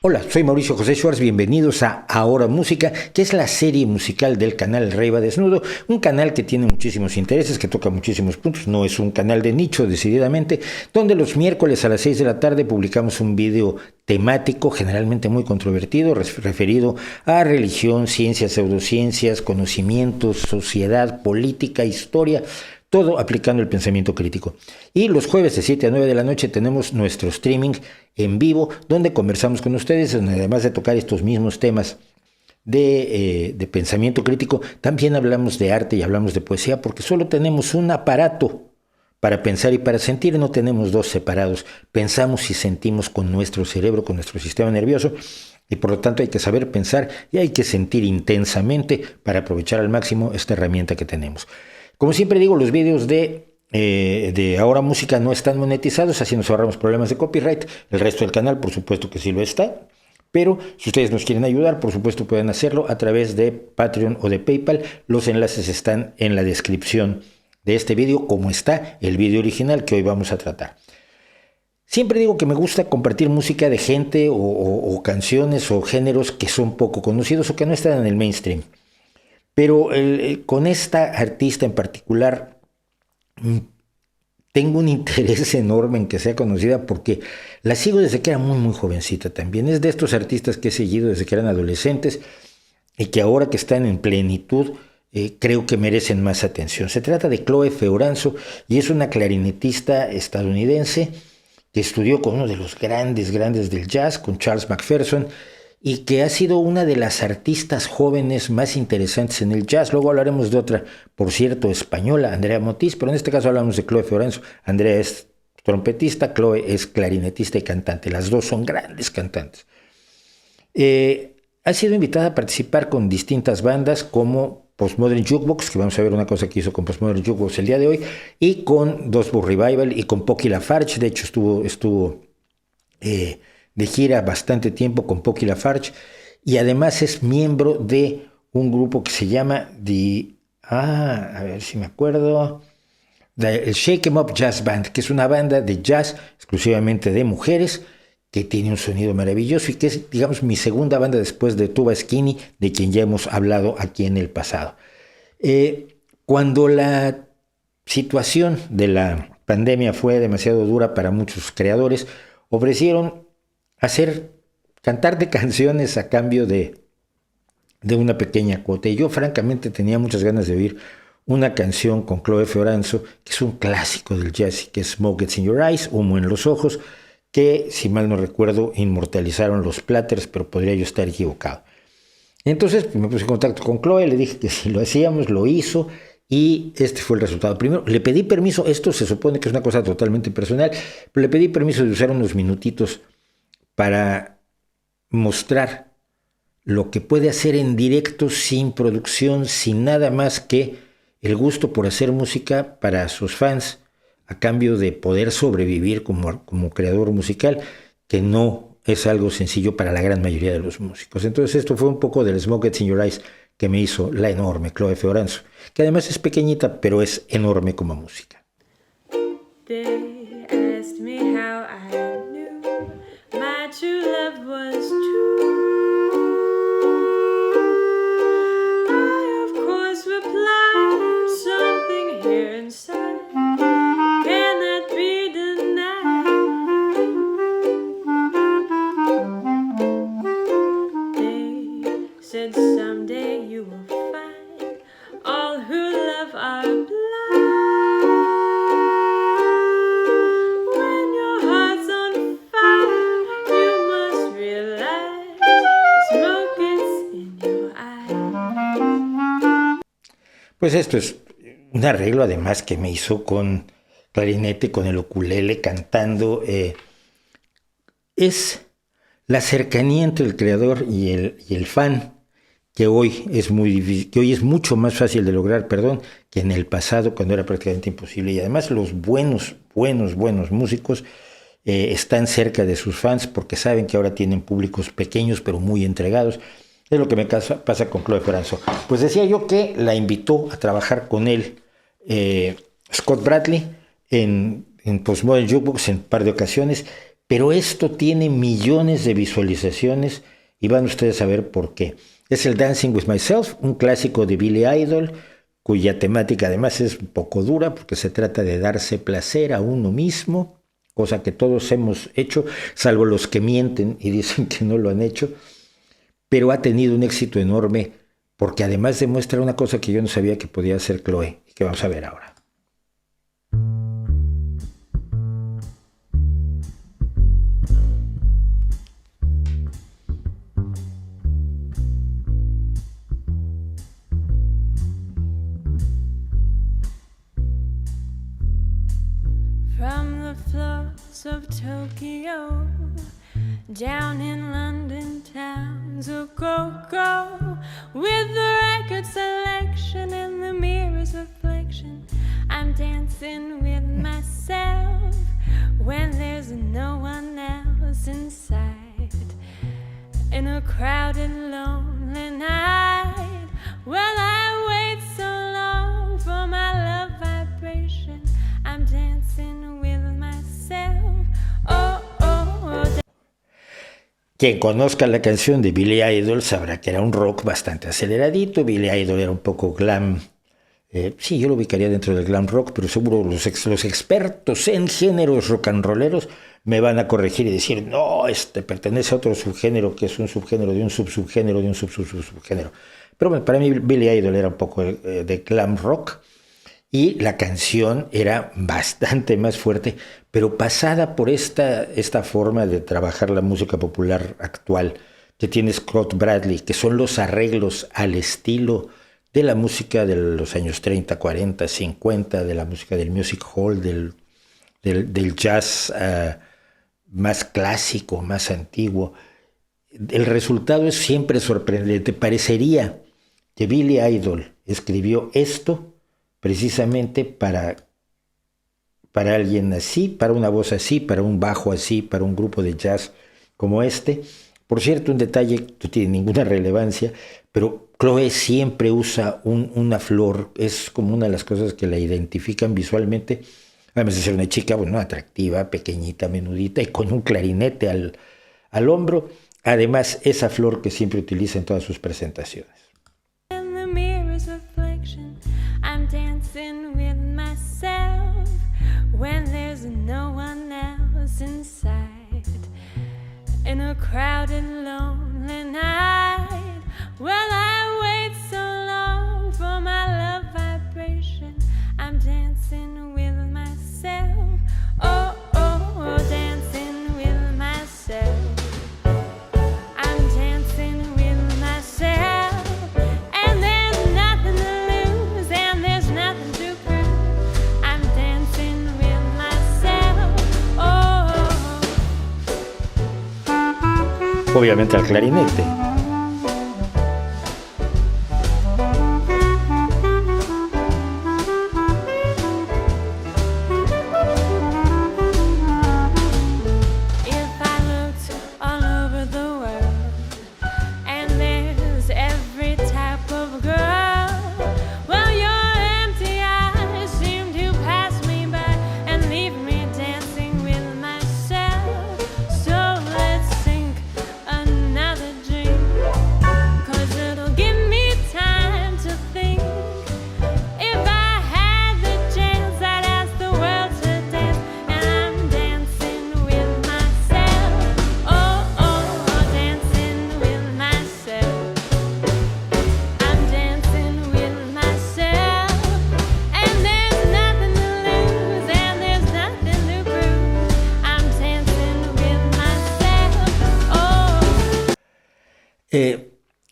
Hola, soy Mauricio José Schwartz, bienvenidos a Ahora Música, que es la serie musical del canal Rey Desnudo, un canal que tiene muchísimos intereses, que toca muchísimos puntos, no es un canal de nicho decididamente, donde los miércoles a las 6 de la tarde publicamos un video temático, generalmente muy controvertido, referido a religión, ciencias, pseudociencias, conocimientos, sociedad, política, historia, todo aplicando el pensamiento crítico. Y los jueves de 7 a 9 de la noche tenemos nuestro streaming en vivo, donde conversamos con ustedes, donde además de tocar estos mismos temas de pensamiento crítico, también hablamos de arte y hablamos de poesía, porque solo tenemos un aparato para pensar y para sentir, no tenemos dos separados. Pensamos y sentimos con nuestro cerebro, con nuestro sistema nervioso, y por lo tanto hay que saber pensar y hay que sentir intensamente para aprovechar al máximo esta herramienta que tenemos. Como siempre digo, los vídeos de Ahora Música no están monetizados, así nos ahorramos problemas de copyright. El resto del canal, por supuesto que sí lo está. Pero si ustedes nos quieren ayudar, por supuesto pueden hacerlo a través de Patreon o de PayPal. Los enlaces están en la descripción de este video, como está el video original que hoy vamos a tratar. Siempre digo que me gusta compartir música de gente o canciones o géneros que son poco conocidos o que no están en el mainstream. Pero con esta artista en particular tengo un interés enorme en que sea conocida porque la sigo desde que era muy muy jovencita también. Es de estos artistas que he seguido desde que eran adolescentes y que ahora que están en plenitud creo que merecen más atención. Se trata de Chloe Feuranzo y es una clarinetista estadounidense que estudió con uno de los grandes del jazz, con Charles McPherson, y que ha sido una de las artistas jóvenes más interesantes en el jazz. Luego hablaremos de otra, por cierto, española, Andrea Motis, pero en este caso hablamos de Chloe Feuranzo. Andrea es trompetista, Chloe es clarinetista y cantante. Las dos son grandes cantantes. Ha sido invitada a participar con distintas bandas como Postmodern Jukebox, que vamos a ver una cosa que hizo con Postmodern Jukebox el día de hoy, y con Dustbury Revival y con Pocky Lafarge. De hecho estuvo de gira bastante tiempo con Pocky Lafarge, y además es miembro de un grupo que se llama a ver si me acuerdo, el Shake 'Em Up Jazz Band, que es una banda de jazz exclusivamente de mujeres, que tiene un sonido maravilloso y que es, digamos, mi segunda banda después de Tuba Skinny, de quien ya hemos hablado aquí en el pasado. Cuando la situación de la pandemia fue demasiado dura para muchos creadores, ofrecieron cantar de canciones a cambio de una pequeña cuota. Y yo francamente tenía muchas ganas de oír una canción con Chloe Feuranzo, que es un clásico del jazz, que es Smoke Gets in Your Eyes, Humo en los Ojos, que si mal no recuerdo inmortalizaron los Platters, pero podría yo estar equivocado. Entonces me puse en contacto con Chloe, le dije que si lo hacíamos, lo hizo, y este fue el resultado. Primero le pedí permiso, esto se supone que es una cosa totalmente personal, pero le pedí permiso de usar unos minutitos para mostrar lo que puede hacer en directo, sin producción, sin nada más que el gusto por hacer música para sus fans, a cambio de poder sobrevivir como creador musical, que no es algo sencillo para la gran mayoría de los músicos. Entonces esto fue un poco del Smoke Gets in Your Eyes que me hizo la enorme Chloe Feuranzo, que además es pequeñita, pero es enorme como música. They asked me how I knew my true love was true. I of course replied, something here inside cannot be denied. They said someday you will find all who love are blind. Pues esto es un arreglo además que me hizo con clarinete, con el ukulele, cantando. Es la cercanía entre el creador y el fan, que hoy es muy difícil, que hoy es mucho más fácil de lograr, que en el pasado, cuando era prácticamente imposible. Y además los buenos músicos están cerca de sus fans porque saben que ahora tienen públicos pequeños pero muy entregados. Es lo que me pasa con Chloe Feuranzo. Pues decía yo que la invitó a trabajar con él Scott Bradley en Postmodern Jukebox en un par de ocasiones, pero esto tiene millones de visualizaciones y van ustedes a ver por qué. Es el Dancing with Myself, un clásico de Billy Idol, cuya temática además es un poco dura porque se trata de darse placer a uno mismo, cosa que todos hemos hecho, salvo los que mienten y dicen que no lo han hecho, pero ha tenido un éxito enorme porque además demuestra una cosa que yo no sabía que podía hacer Chloe y que vamos a ver ahora. From the floors of Tokyo, down in London towns of go-go, with the record selection and the mirror's reflection, I'm dancing with myself when there's no one else inside. In a crowded, lonely night, well, I wait so long for my love vibration. I'm dancing with myself. Oh, oh, oh. Quien conozca la canción de Billy Idol sabrá que era un rock bastante aceleradito. Billy Idol era un poco glam. Sí, yo lo ubicaría dentro del glam rock, pero seguro los expertos en géneros rock and rolleros me van a corregir y decir, no, pertenece a otro subgénero, que es un subgénero de un subsubgénero de un subsubgénero. Pero bueno, para mí Billy Idol era un poco de glam rock. Y la canción era bastante más fuerte, pero pasada por esta forma de trabajar la música popular actual que tiene Scott Bradley, que son los arreglos al estilo de la música de los años 30, 40, 50, de la música del music hall, del jazz más clásico, más antiguo. El resultado es siempre sorprendente. Parecería que Billy Idol escribió esto precisamente para alguien así, para una voz así, para un bajo así, para un grupo de jazz como este. Por cierto, un detalle que no tiene ninguna relevancia, pero Chloe siempre usa una flor, es como una de las cosas que la identifican visualmente, además de ser una chica, bueno, atractiva, pequeñita, menudita y con un clarinete al hombro, además esa flor que siempre utiliza en todas sus presentaciones. I'm dancing with myself when there's no one else inside. In a crowded, lonely night, well, I wait so long for my love vibration. I'm dancing with myself. Oh, oh, oh, dancing with myself. I'm dancing with myself. Obviamente al clarinete.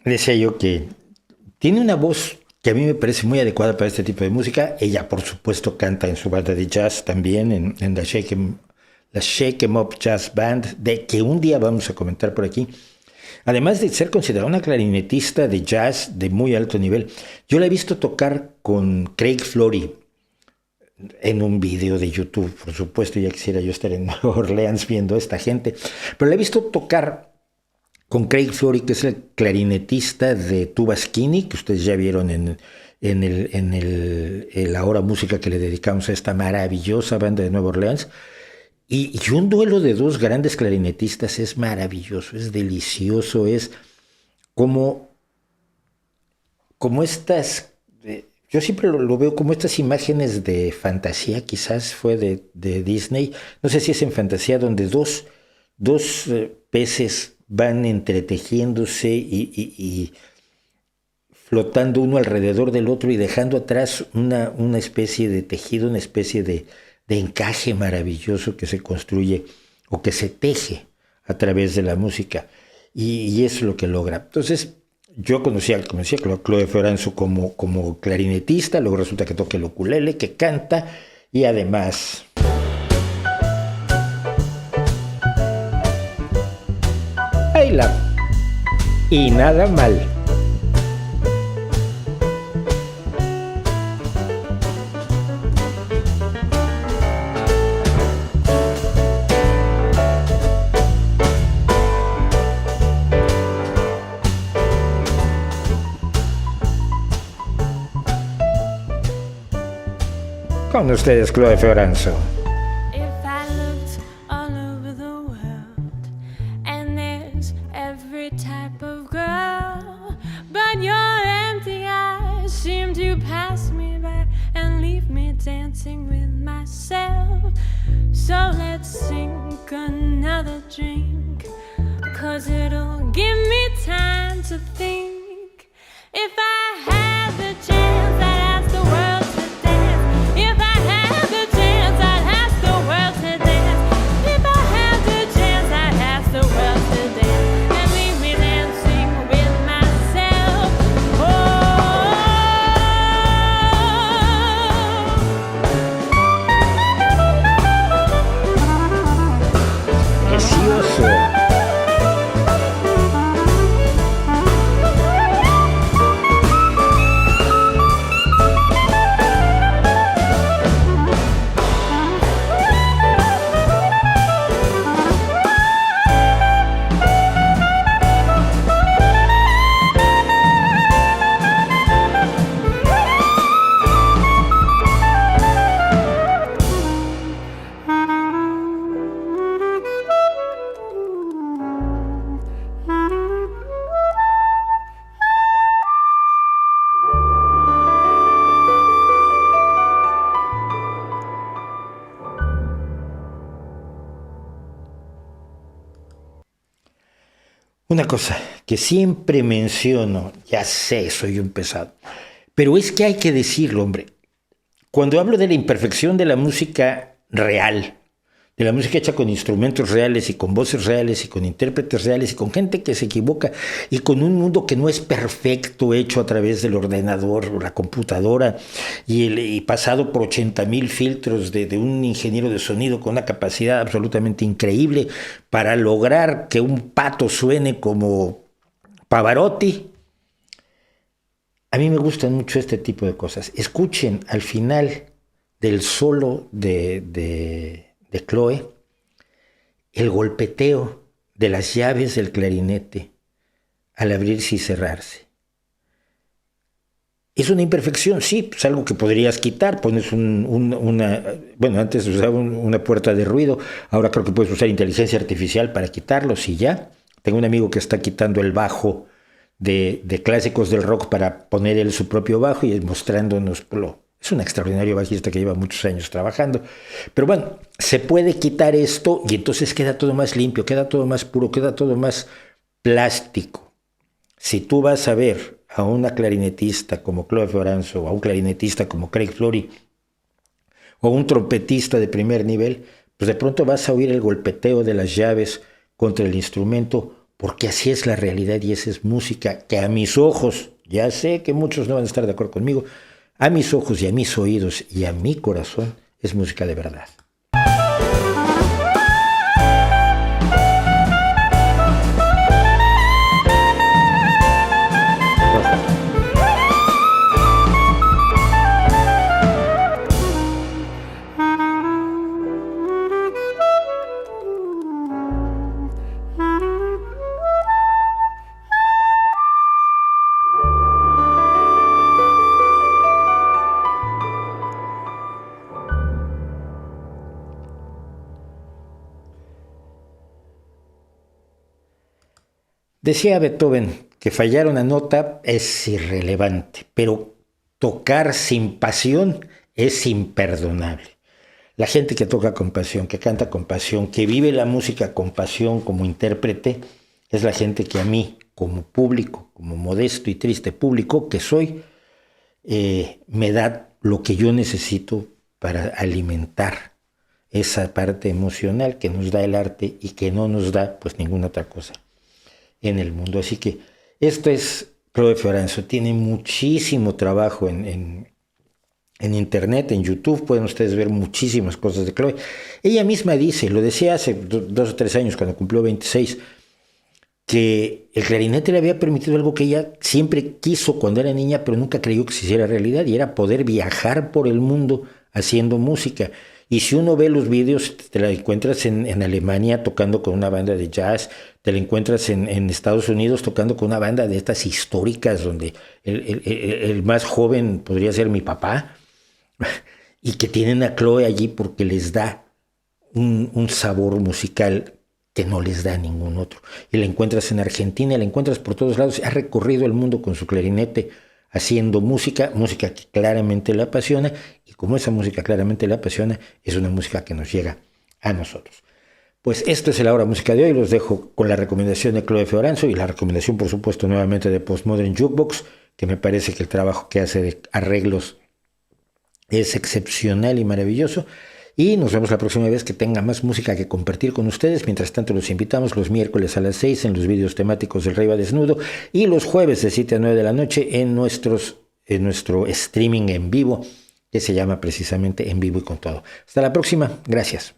Decía yo que tiene una voz que a mí me parece muy adecuada para este tipo de música. Ella, por supuesto, canta en su banda de jazz también, en la Shake 'em Up Jazz Band, de que un día vamos a comentar por aquí. Además de ser considerada una clarinetista de jazz de muy alto nivel, yo la he visto tocar con Craig Flory en un video de YouTube. Por supuesto, ya quisiera yo estar en Nueva Orleans viendo a esta gente, pero la he visto tocar con Craig Flory, que es el clarinetista de Tuba Skinny, que ustedes ya vieron en la hora música que le dedicamos a esta maravillosa banda de Nueva Orleans. Y un duelo de dos grandes clarinetistas es maravilloso, es delicioso, es como, como estas, yo siempre lo veo como estas imágenes de fantasía, quizás fue de Disney, no sé si es en fantasía, donde dos peces van entretejiéndose y flotando uno alrededor del otro y dejando atrás una especie de tejido, una especie de encaje maravilloso que se construye o que se teje a través de la música. Y eso es lo que logra. Entonces, yo conocía a Chloe Ferranzo como clarinetista, luego resulta que toca el ukulele, que canta y además baila. Y nada mal. Con ustedes, Chloe Ferranzo. If I looked all over the world, and there's every type of girl, but your empty eyes seem to pass me by and leave me dancing with myself. So let's sink another drink, 'cause it'll give me time to think. If I had the chance, I'd ask the world to dance. If I had the chance, I'd ask the world to dance. If I had the chance, I'd ask the world to dance and leave me dancing with myself. Precioso. Una cosa que siempre menciono, ya sé, soy un pesado, pero es que hay que decirlo, hombre. Cuando hablo de la imperfección de la música real, de la música hecha con instrumentos reales y con voces reales y con intérpretes reales y con gente que se equivoca y con un mundo que no es perfecto hecho a través del ordenador o la computadora y pasado por 80,000 filtros de un ingeniero de sonido con una capacidad absolutamente increíble para lograr que un pato suene como Pavarotti. A mí me gustan mucho este tipo de cosas. Escuchen al final del solo de Chloe el golpeteo de las llaves del clarinete al abrirse y cerrarse. Es una imperfección, sí, es algo que podrías quitar. Pones bueno, antes usaba una puerta de ruido, ahora creo que puedes usar inteligencia artificial para quitarlos y ya. Tengo un amigo que está quitando el bajo de clásicos del rock para poner él su propio bajo y mostrándonos. Es un extraordinario bajista que lleva muchos años trabajando. Pero bueno, se puede quitar esto y entonces queda todo más limpio, queda todo más puro, queda todo más plástico. Si tú vas a ver a una clarinetista como Chloe Ferranzo o a un clarinetista como Craig Flory o un trompetista de primer nivel, pues de pronto vas a oír el golpeteo de las llaves contra el instrumento, porque así es la realidad y esa es música que a mis ojos, ya sé que muchos no van a estar de acuerdo conmigo, a mis ojos y a mis oídos y a mi corazón es música de verdad. Decía Beethoven que fallar una nota es irrelevante, pero tocar sin pasión es imperdonable. La gente que toca con pasión, que canta con pasión, que vive la música con pasión como intérprete, es la gente que a mí, como público, como modesto y triste público que soy, me da lo que yo necesito para alimentar esa parte emocional que nos da el arte y que no nos da pues ninguna otra cosa en el mundo. Así que esto es Chloe Fioranzo. Tiene muchísimo trabajo en internet, en YouTube, pueden ustedes ver muchísimas cosas de Chloe. Ella misma dice, lo decía hace 2 o 3 años, cuando cumplió 26, que el clarinete le había permitido algo que ella siempre quiso cuando era niña, pero nunca creyó que se hiciera realidad, y era poder viajar por el mundo haciendo música. Y si uno ve los videos, te la encuentras en Alemania tocando con una banda de jazz, te la encuentras en Estados Unidos tocando con una banda de estas históricas, donde el más joven podría ser mi papá, y que tienen a Chloe allí porque les da un sabor musical que no les da a ningún otro. Y la encuentras en Argentina, la encuentras por todos lados, ha recorrido el mundo con su clarinete haciendo música que claramente la apasiona, y como esa música claramente la apasiona, es una música que nos llega a nosotros. Pues esto es el Ahora Música de hoy, los dejo con la recomendación de Chloe Fioranzo y la recomendación, por supuesto, nuevamente de Postmodern Jukebox, que me parece que el trabajo que hace de arreglos es excepcional y maravilloso. Y nos vemos la próxima vez que tenga más música que compartir con ustedes. Mientras tanto, los invitamos los miércoles a las 6 en los videos temáticos del Rey va Desnudo, y los jueves de 7 a 9 de la noche en nuestro streaming en vivo, que se llama precisamente En Vivo y Con Todo. Hasta la próxima. Gracias.